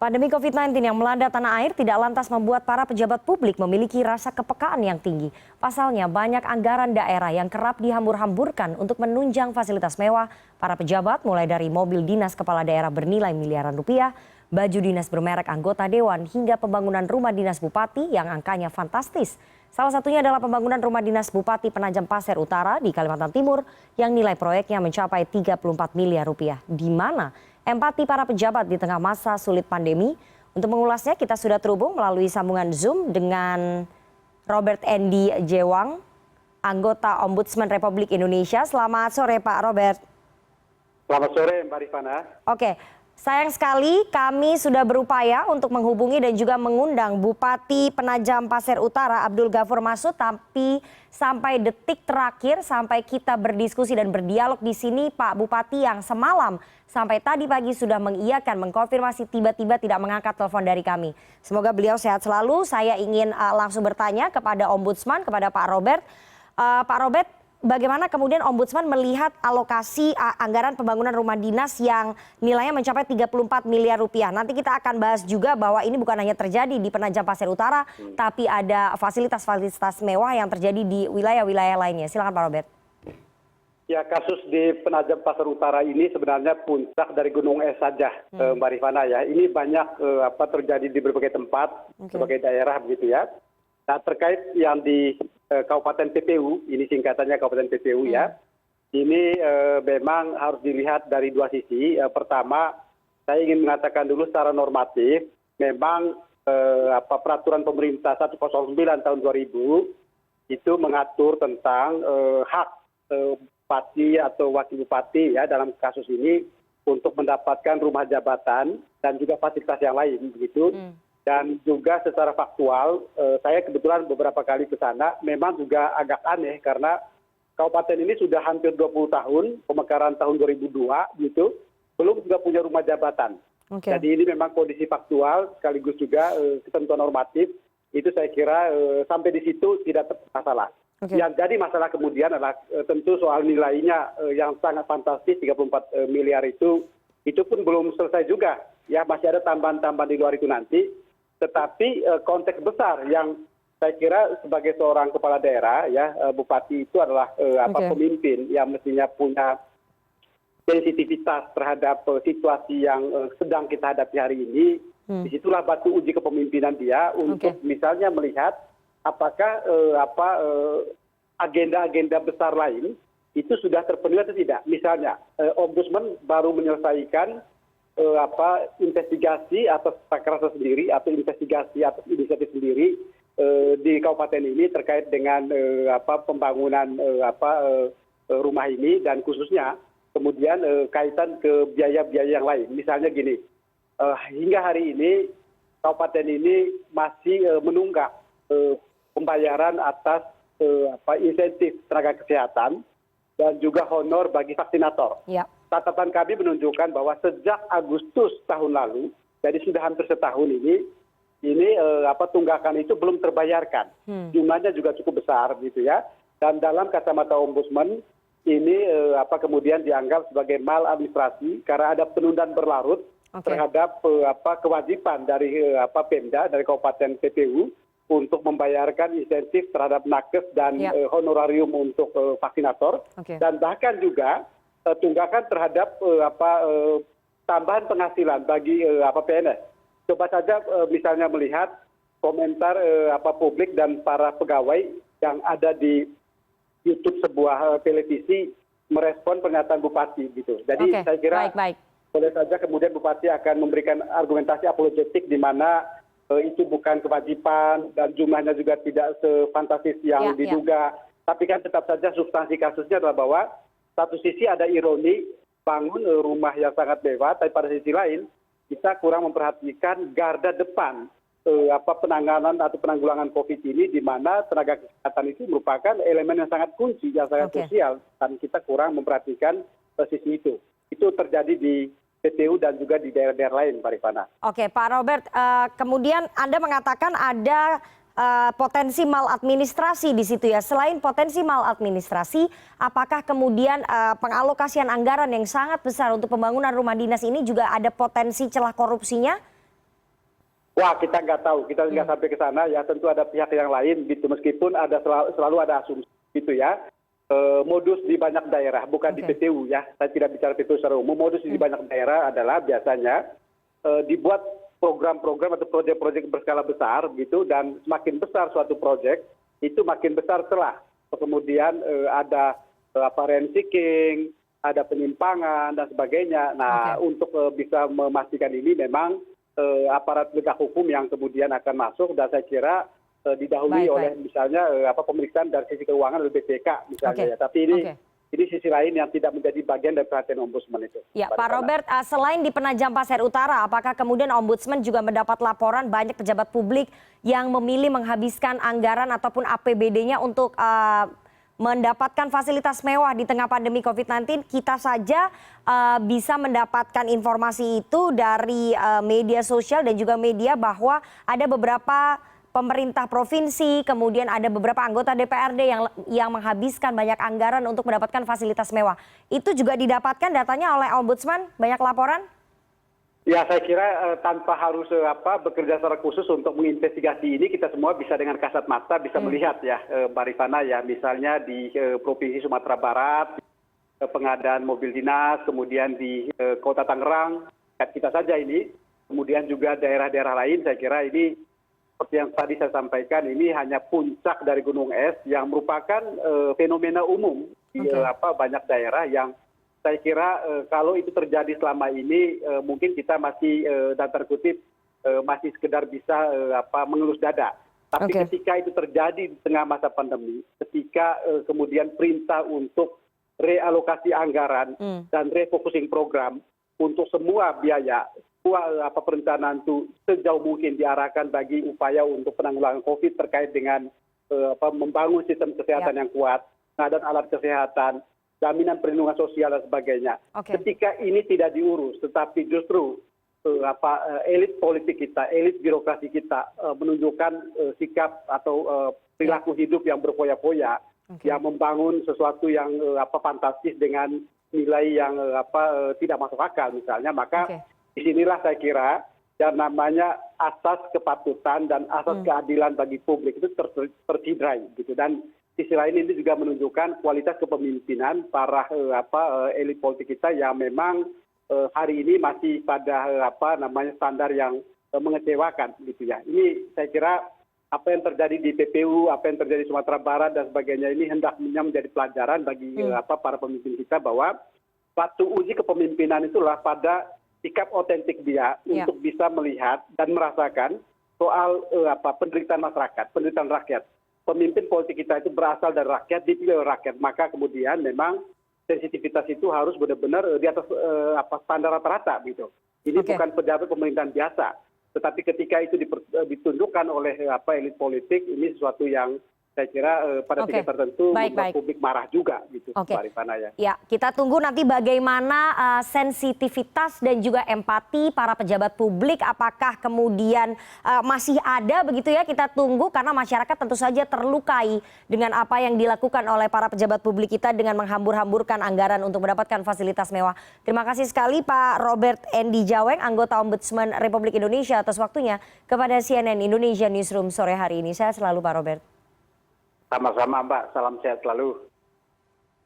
Pandemi COVID-19 yang melanda tanah air tidak lantas membuat para pejabat publik memiliki rasa kepekaan yang tinggi. Pasalnya banyak anggaran daerah yang kerap dihambur-hamburkan untuk menunjang fasilitas mewah para pejabat, mulai dari mobil dinas kepala daerah bernilai miliaran rupiah, baju dinas bermerek anggota dewan, hingga pembangunan rumah dinas bupati yang angkanya fantastis. Salah satunya adalah pembangunan rumah dinas Bupati Penajam Pasir Utara di Kalimantan Timur yang nilai proyeknya mencapai 34 miliar rupiah. Di mana empati para pejabat di tengah masa sulit pandemi? Untuk mengulasnya kita sudah terhubung melalui sambungan Zoom dengan Robert Endi Jewang, anggota Ombudsman Republik Indonesia. Selamat sore Pak Robert. Selamat sore Mbak Rifana. Oke, sayang sekali kami sudah berupaya untuk menghubungi dan juga mengundang Bupati Penajam Pasir Utara Abdul Ghafur Masud, tapi sampai detik terakhir sampai kita berdiskusi dan berdialog di sini Pak Bupati yang semalam sampai tadi pagi sudah mengiyakan, mengkonfirmasi, tiba-tiba tidak mengangkat telepon dari kami. Semoga beliau sehat selalu. Saya ingin langsung bertanya kepada Ombudsman, kepada Pak Robert. Pak Robert, bagaimana kemudian Ombudsman melihat alokasi anggaran pembangunan rumah dinas yang nilainya mencapai 34 miliar rupiah? Nanti kita akan bahas juga bahwa ini bukan hanya terjadi di Penajam Pasir Utara, tapi ada fasilitas-fasilitas mewah yang terjadi di wilayah-wilayah lainnya. Silakan Pak Robert. Ya, kasus di Penajam Pasir Utara ini sebenarnya puncak dari gunung es saja, Mbak Rifana ya. Ini banyak terjadi di berbagai tempat, berbagai daerah begitu ya. Nah, terkait yang di Kabupaten PPU, ini singkatannya Kabupaten PPU ya. Ini memang harus dilihat dari dua sisi. Pertama, saya ingin mengatakan dulu secara normatif, memang peraturan pemerintah 109 tahun 2000 itu mengatur tentang hak bupati atau wakil bupati ya dalam kasus ini untuk mendapatkan rumah jabatan dan juga fasilitas yang lain begitu. Dan juga secara faktual, saya kebetulan beberapa kali ke sana, memang juga agak aneh karena kabupaten ini sudah hampir 20 tahun, pemekaran tahun 2002 gitu, belum juga punya rumah jabatan. Jadi ini memang kondisi faktual sekaligus juga ketentuan normatif, itu saya kira sampai di situ tidak masalah. Yang jadi masalah kemudian adalah tentu soal nilainya yang sangat fantastis 34 miliar itu pun belum selesai juga. Ya, masih ada tambahan-tambahan di luar itu nanti. Tetapi konteks besar yang saya kira sebagai seorang kepala daerah ya, bupati itu adalah pemimpin yang mestinya punya sensitivitas terhadap situasi yang sedang kita hadapi hari ini. Disitulah batu uji kepemimpinan dia untuk misalnya melihat apakah agenda-agenda besar lain itu sudah terpenuhi atau tidak. Misalnya, Ombudsman baru menyelesaikan investigasi atas takrasa sendiri atau investigasi atas inisiatif sendiri di kabupaten ini terkait dengan pembangunan rumah ini dan khususnya kemudian kaitan ke biaya-biaya yang lain. Misalnya gini, hingga hari ini kabupaten ini masih menunggak pembayaran atas insentif tenaga kesehatan dan juga honor bagi vaksinator. Catatan kami menunjukkan bahwa sejak Agustus tahun lalu, jadi sudah hampir setahun ini tunggakan itu belum terbayarkan. Jumlahnya juga cukup besar gitu ya. Dan dalam kacamata Ombudsman ini kemudian dianggap sebagai maladministrasi karena ada penundaan berlarut terhadap kewajiban dari Pemda dari Kabupaten PPU untuk membayarkan insentif terhadap nakes dan honorarium untuk vaksinator dan bahkan juga tunggakan terhadap tambahan penghasilan bagi PNS. Coba saja misalnya melihat komentar publik dan para pegawai yang ada di YouTube sebuah televisi merespon pernyataan bupati gitu. Jadi saya kira boleh saja kemudian bupati akan memberikan argumentasi apologetik di mana itu bukan kewajiban dan jumlahnya juga tidak sefantastis yang diduga. Tapi kan tetap saja substansi kasusnya adalah bahwa satu sisi ada ironi bangun rumah yang sangat mewah, tapi pada sisi lain kita kurang memperhatikan garda depan penanganan atau penanggulangan COVID ini, di mana tenaga kesehatan itu merupakan elemen yang sangat kunci, yang sangat krusial, dan kita kurang memperhatikan sisi itu. Itu terjadi di PPU dan juga di daerah-daerah lain, Pak Rifana. Oke, Pak Robert, kemudian Anda mengatakan ada potensi maladministrasi di situ ya. Selain potensi maladministrasi, apakah kemudian pengalokasian anggaran yang sangat besar untuk pembangunan rumah dinas ini juga ada potensi celah korupsinya? Wah, kita nggak tahu, kita nggak sampai ke sana ya. Tentu ada pihak yang lain gitu, meskipun ada selalu ada asumsi gitu ya. Modus di banyak daerah, bukan di PTU ya. Saya tidak bicara PTU secara umum. Modus di banyak daerah adalah biasanya dibuat program-program atau proyek-proyek berskala besar gitu, dan semakin besar suatu proyek itu makin besar celah. Kemudian ada rent seeking, ada penyimpangan dan sebagainya. Nah, untuk bisa memastikan ini memang aparat penegak hukum yang kemudian akan masuk, dan saya kira didahului oleh misalnya pemeriksaan dari sisi keuangan oleh BPK misalnya. Ya. Tapi ini sisi lain yang tidak menjadi bagian dari perhatian Ombudsman itu. Ya, Pak Robert, selain di Penajam Pasir Utara, apakah kemudian Ombudsman juga mendapat laporan banyak pejabat publik yang memilih menghabiskan anggaran ataupun APBD-nya untuk mendapatkan fasilitas mewah di tengah pandemi COVID-19? Kita saja bisa mendapatkan informasi itu dari media sosial dan juga media bahwa ada beberapa pemerintah provinsi, kemudian ada beberapa anggota DPRD yang menghabiskan banyak anggaran untuk mendapatkan fasilitas mewah. Itu juga didapatkan datanya oleh Ombudsman, banyak laporan? Ya, saya kira tanpa harus bekerja secara khusus untuk menginvestigasi ini, kita semua bisa dengan kasat mata bisa melihat ya, Mbak Rifana ya, misalnya di Provinsi Sumatera Barat, pengadaan mobil dinas, kemudian di Kota Tangerang, kita saja ini, kemudian juga daerah-daerah lain, saya kira ini seperti yang tadi saya sampaikan, ini hanya puncak dari gunung es yang merupakan fenomena umum di banyak daerah yang saya kira kalau itu terjadi selama ini mungkin kita masih dan terkutip masih sekedar bisa mengelus dada. Tapi ketika itu terjadi di tengah masa pandemi, ketika kemudian perintah untuk realokasi anggaran dan refocusing program untuk semua biaya, perencanaan itu sejauh mungkin diarahkan bagi upaya untuk penanggulangan COVID terkait dengan membangun sistem kesehatan yang kuat, pengadaan alat kesehatan, jaminan perlindungan sosial dan sebagainya. Ketika ini tidak diurus, tetapi justru elit politik kita, elit birokrasi kita menunjukkan sikap atau perilaku hidup yang berfoya-foya, yang membangun sesuatu yang fantastis dengan nilai yang tidak masuk akal misalnya, maka disinilah saya kira yang namanya asas kepatutan dan asas keadilan bagi publik itu tercidrai gitu. Dan sisi lain ini juga menunjukkan kualitas kepemimpinan para elit politik kita yang memang hari ini masih pada standar yang mengecewakan gitu ya. Ini saya kira apa yang terjadi di PPU, apa yang terjadi di Sumatera Barat dan sebagainya ini hendaknya menjadi pelajaran bagi para pemimpin kita, bahwa waktu uji kepemimpinan itulah pada sikap otentik dia untuk bisa melihat dan merasakan soal penderitaan masyarakat, penderitaan rakyat. Pemimpin politik kita itu berasal dari rakyat, dipilih oleh rakyat, maka kemudian memang sensitivitas itu harus benar-benar di atas standar rata-rata gitu. Ini bukan pejabat pemerintahan biasa, tetapi ketika itu ditunjukkan oleh elit politik, ini sesuatu yang saya kira pada tingkat tertentu membuat publik marah juga gitu, Mbak Rifana ya. Ya, kita tunggu nanti bagaimana sensitivitas dan juga empati para pejabat publik, apakah kemudian masih ada begitu ya, kita tunggu, karena masyarakat tentu saja terlukai dengan apa yang dilakukan oleh para pejabat publik kita dengan menghambur-hamburkan anggaran untuk mendapatkan fasilitas mewah. Terima kasih sekali Pak Robert Endi Jaweng, anggota Ombudsman Republik Indonesia, atas waktunya kepada CNN Indonesia Newsroom sore hari ini. Saya selalu Pak Robert. Sama-sama Mbak, salam sehat selalu.